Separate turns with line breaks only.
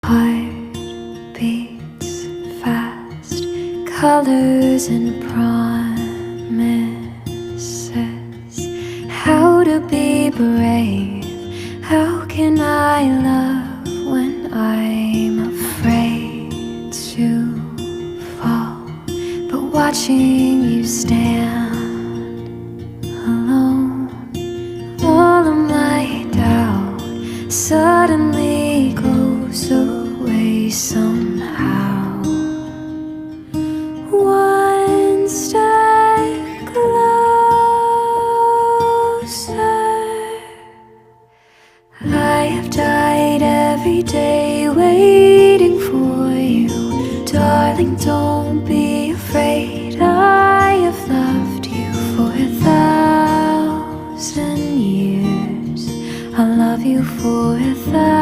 Heart beats fast, colors and promises. How to be brave, how can I love when I'm afraid to fall? But watching you stand alone, all of my doubt suddenly goes away somehow. One step closer. I have died every day waiting for you. Darling, don't be afraid. I have loved you for 1,000 years. I'll love you for 1,000